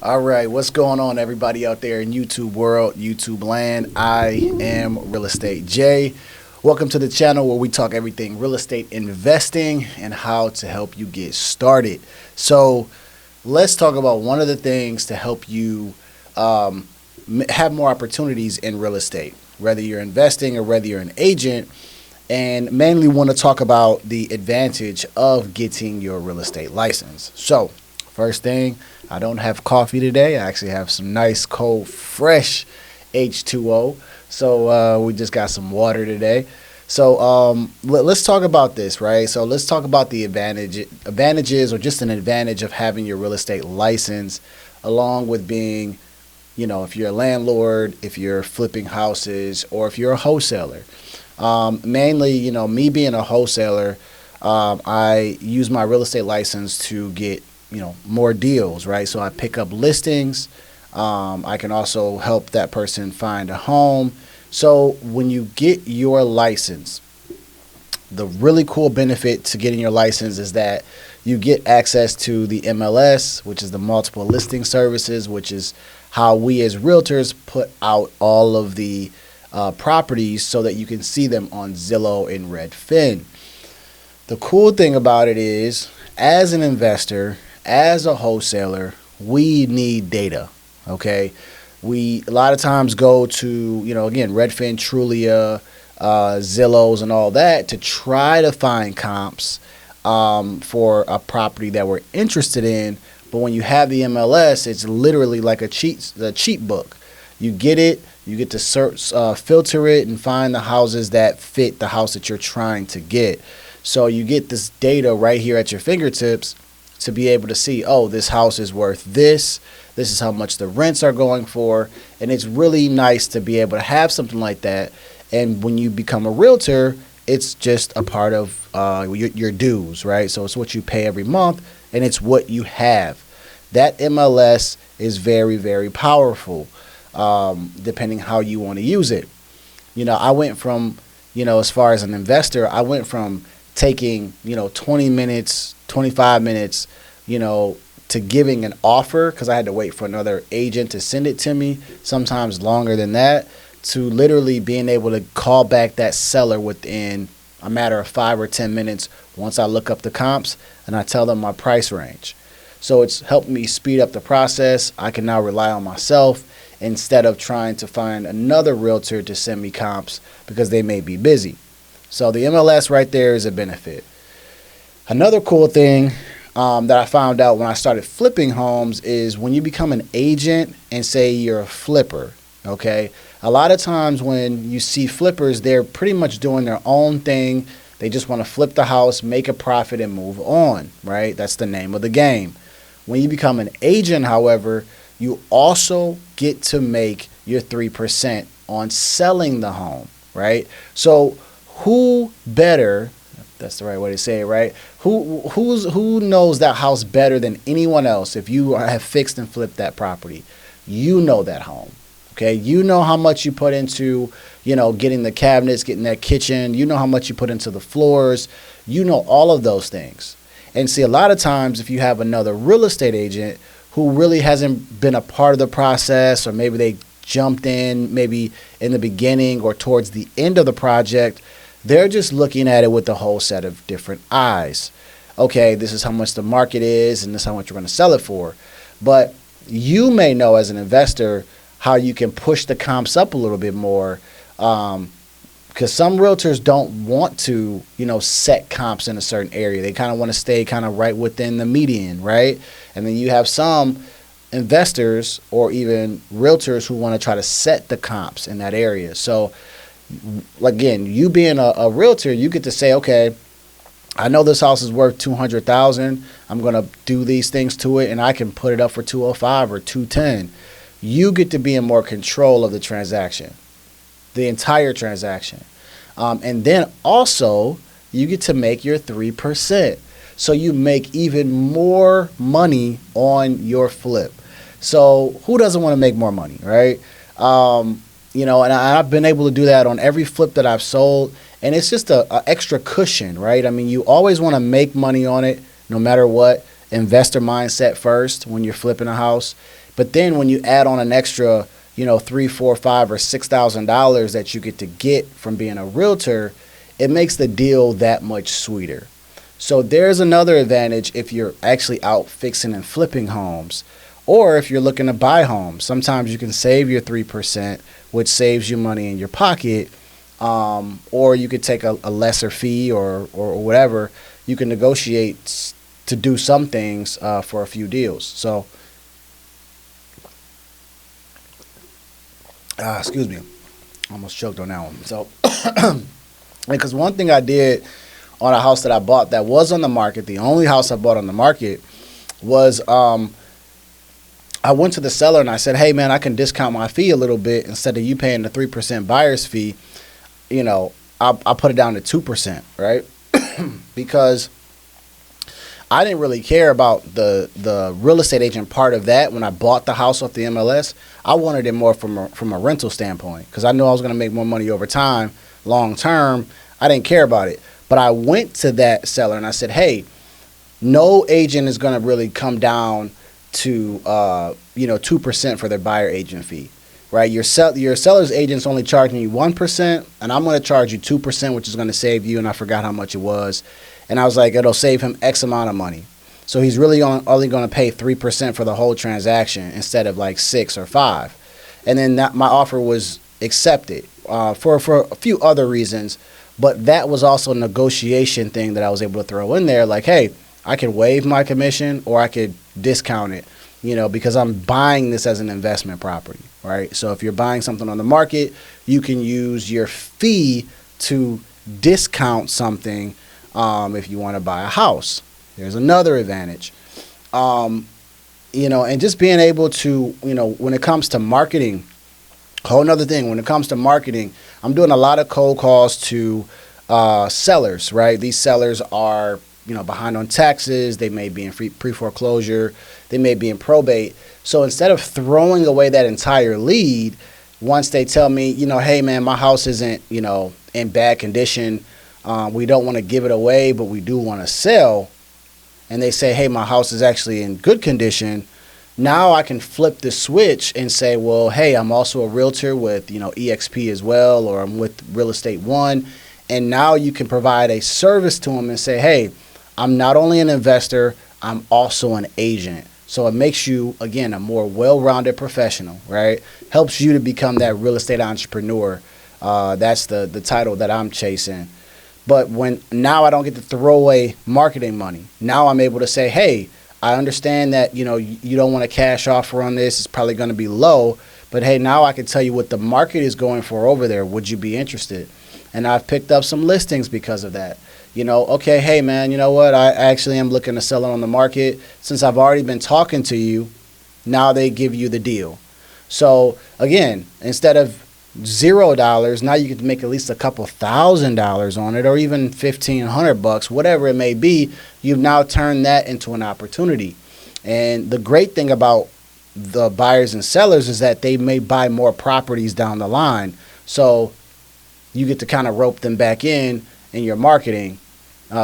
All right, what's going on, everybody out there in YouTube world, YouTube land? I am Real Estate Jay. Welcome to the channel where we talk everything real estate investing and how to help you get started. So, let's talk about one of the things to help you have more opportunities in real estate, whether you're investing or whether you're an agent. And mainly want to talk about the advantage of getting your real estate license. So, first thing, I don't have coffee today. I actually have some nice, cold, fresh H2O. So we just got some water today. So let's talk about this, right? So let's talk about the advantages, or just an advantage of having your real estate license, along with being, if you're a landlord, if you're flipping houses, or if you're a wholesaler. Mainly, me being a wholesaler, I use my real estate license to get more deals, right? So I pick up listings. I can also help that person find a home. So when you get your license, the really cool benefit to getting your license is that you get access to the MLS, which is the multiple listing services, which is how we as realtors put out all of the properties so that you can see them on Zillow and Redfin. The cool thing about it is, as an investor, as a wholesaler, we need data, okay? We a lot of times go to, again, Redfin, Trulia, Zillows and all that to try to find comps for a property that we're interested in. But when you have the MLS, it's literally like a cheat book. You get it, you get to search, filter it, and find the houses that fit the house that you're trying to get. So you get this data right here at your fingertips to be able to see, oh, this house is worth this. This is how much the rents are going for. And it's really nice to be able to have something like that. And when you become a realtor, it's just a part of your dues, right? So it's what you pay every month, and it's what you have. That MLS is very, very powerful, depending how you want to use it. I went from, as far as an investor, I went from taking, 20 minutes, 25 minutes, to giving an offer, because I had to wait for another agent to send it to me, sometimes longer than that, to literally being able to call back that seller within a matter of 5 or 10 minutes once I look up the comps and I tell them my price range. So it's helped me speed up the process. I can now rely on myself instead of trying to find another realtor to send me comps because they may be busy. So the MLS right there is a benefit. Another cool thing that I found out when I started flipping homes is when you become an agent and say you're a flipper, okay? A lot of times when you see flippers, they're pretty much doing their own thing. They just want to flip the house, make a profit, and move on, right? That's the name of the game. When you become an agent, however, you also get to make your 3% on selling the home, right? So who better, that's the right way to say it, right? Who knows that house better than anyone else if you have fixed and flipped that property? You know that home, okay? You know how much you put into, getting the cabinets, getting that kitchen. You know how much you put into the floors. You know all of those things. And see, a lot of times if you have another real estate agent who really hasn't been a part of the process, or maybe they jumped in maybe in the beginning or towards the end of the project, they're just looking at it with a whole set of different eyes. Okay, this is how much the market is, and this is how much you're going to sell it for. But you may know as an investor how you can push the comps up a little bit more, because some realtors don't want to, set comps in a certain area. They kind of want to stay kind of right within the median, right? And then you have some investors or even realtors who want to try to set the comps in that area. So again, you being a realtor, you get to say, okay, I know this house is worth $200,000. I'm going to do these things to it, and I can put it up for 205 or 210. You get to be in more control of the transaction, the entire transaction. And then also, you get to make your 3%. So you make even more money on your flip. So who doesn't want to make more money, right? And I've been able to do that on every flip that I've sold. And it's just a extra cushion, right? I mean, you always want to make money on it no matter what. investor mindset first when you're flipping a house. But then when you add on an extra, $3, $4, $5, or $6,000 that you get from being a realtor, it makes the deal that much sweeter. So there's another advantage if you're actually out fixing and flipping homes, or if you're looking to buy homes. Sometimes you can save your 3%, which saves you money in your pocket, or you could take a lesser fee or whatever. You can negotiate to do some things for a few deals. So, excuse me, almost choked on that one. So, because one thing I did on a house that I bought that was on the market, the only house I bought on the market, was I went to the seller and I said, hey, man, I can discount my fee a little bit. Instead of you paying the 3% buyer's fee, I'll put it down to 2%, right? Because I didn't really care about the real estate agent part of that when I bought the house off the MLS. I wanted it more from a rental standpoint, because I knew I was going to make more money over time, long term. I didn't care about it. But I went to that seller and I said, hey, no agent is going to really come down to 2% for their buyer agent fee, right? Your seller's agent's only charging you 1%, and I'm going to charge you 2%, which is going to save you. And I forgot how much it was. And I was like, it'll save him X amount of money. So he's really only going to pay 3% for the whole transaction instead of like 6 or 5. And then my offer was accepted for a few other reasons. But that was also a negotiation thing that I was able to throw in there. Like, hey, I could waive my commission or I could discount it, because I'm buying this as an investment property, right? So if you're buying something on the market, you can use your fee to discount something if you want to buy a house. There's another advantage. And just being able to, when it comes to marketing, whole another thing, when it comes to marketing, I'm doing a lot of cold calls to sellers, right? These sellers are, behind on taxes. They may be in pre-foreclosure. They may be in probate. So instead of throwing away that entire lead, once they tell me, hey, man, my house isn't, in bad condition. We don't want to give it away, but we do want to sell. And they say, hey, my house is actually in good condition. Now I can flip the switch and say, well, hey, I'm also a realtor with, EXP as well, or I'm with Real Estate One. And now you can provide a service to them and say, hey, I'm not only an investor, I'm also an agent. So it makes you, again, a more well-rounded professional, right? Helps you to become that real estate entrepreneur. That's the title that I'm chasing. But now I don't get to throw away marketing money. Now I'm able to say, hey, I understand that, you don't want a cash offer on this. It's probably going to be low. But, hey, now I can tell you what the market is going for over there. Would you be interested? And I've picked up some listings because of that. Okay, hey, man, you know what? I actually am looking to sell it on the market. Since I've already been talking to you, now they give you the deal. So, again, instead of $0, now you can make at least a couple $1,000 on it, or even $1,500, whatever it may be. You've now turned that into an opportunity. And the great thing about the buyers and sellers is that they may buy more properties down the line. So you get to kind of rope them back in your marketing,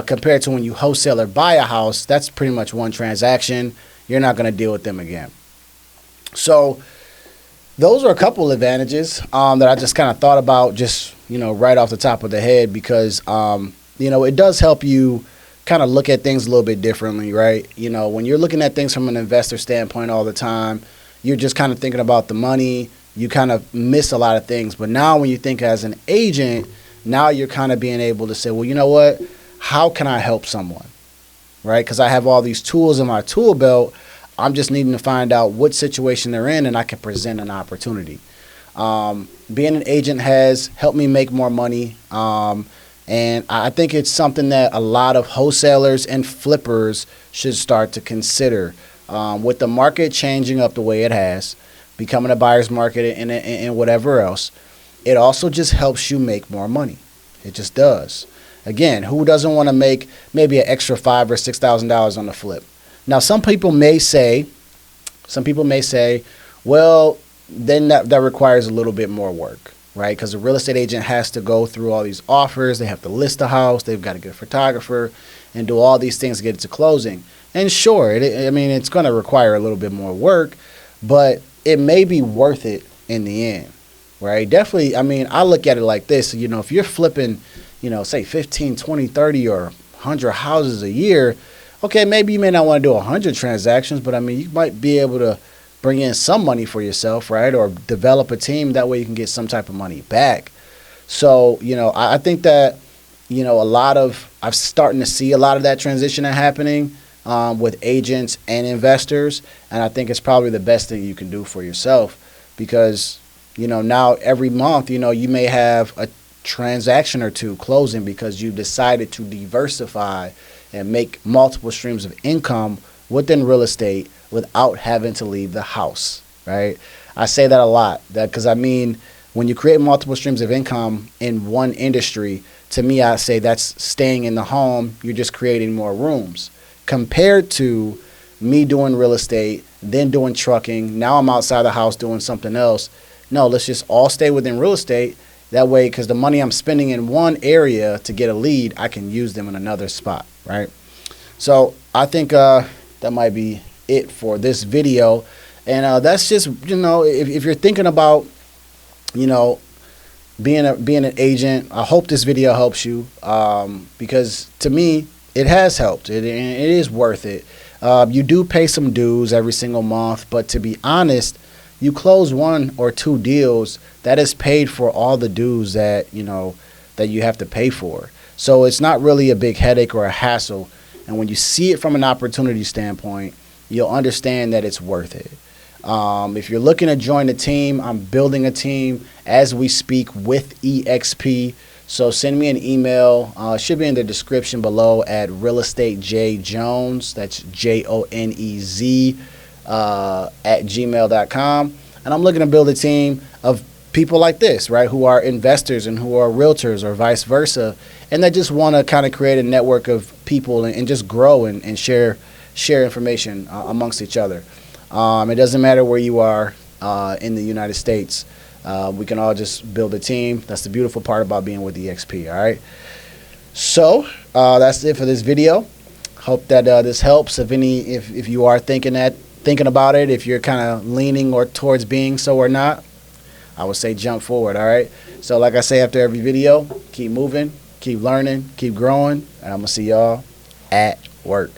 compared to when you wholesale or buy a house. That's pretty much one transaction. You're not going to deal with them again. So those are a couple advantages that I just kind of thought about just, right off the top of the head, because, it does help you kind of look at things a little bit differently, right? When you're looking at things from an investor standpoint all the time, you're just kind of thinking about the money. You kind of miss a lot of things. But now when you think as an agent, now you're kind of being able to say, well, you know what? How can I help someone, right? Because I have all these tools in my tool belt. I'm just needing to find out what situation they're in, and I can present an opportunity. Being an agent has helped me make more money. And I think it's something that a lot of wholesalers and flippers should start to consider. With the market changing up the way it has, becoming a buyer's market and whatever else, it also just helps you make more money. It just does. Again, who doesn't want to make maybe an extra $5,000 or $6,000 on the flip? Now, some people may say, well, then that requires a little bit more work, right? Because the real estate agent has to go through all these offers. They have to list the house. They've got to get a photographer and do all these things to get it to closing. And sure, I mean, it's going to require a little bit more work, but it may be worth it in the end, right? Definitely, I mean, I look at it like this. You know, if you're flipping, you know, say 15, 20, 30, or 100 houses a year, okay, maybe you may not want to do 100 transactions, but I mean, you might be able to bring in some money for yourself, right? Or develop a team. That way you can get some type of money back. So, you know, I think that, you know, I'm starting to see a lot of that transition happening with agents and investors. And I think it's probably the best thing you can do for yourself because, you know, now every month, you know, you may have a transaction or two closing because you decided to diversify and make multiple streams of income within real estate without having to leave the house, right? I say that a lot, because I mean, when you create multiple streams of income in one industry, to me, I say that's staying in the home. You're just creating more rooms compared to me doing real estate, then doing trucking. Now I'm outside the house doing something else. No, let's just all stay within real estate. That way, because the money I'm spending in one area to get a lead, I can use them in another spot, right? So I think that might be it for this video. And that's just, you know, if you're thinking about, you know, being an agent, I hope this video helps you because to me, it has helped. It is worth it. You do pay some dues every single month, but to be honest, you close one or two deals, that is paid for all the dues that, you know, that you have to pay for. So it's not really a big headache or a hassle. And when you see it from an opportunity standpoint, you'll understand that it's worth it. If you're looking to join the team, I'm building a team as we speak with EXP. So send me an email. It should be in the description below at REALESTATEJONEZ. That's JONEZ at gmail.com. And I'm looking to build a team of people like this, right, who are investors and who are realtors or vice versa, and that just want to kind of create a network of people and just grow and share information amongst each other. It doesn't matter where you are in the United States. We can all just build a team. That's the beautiful part about being with EXP, all right? So that's it for this video. Hope that this helps. If you are thinking about it, if you're kind of leaning or towards being so or not, I would say jump forward, all right? So like I say after every video, keep moving, keep learning, keep growing, and I'm going to see y'all at work.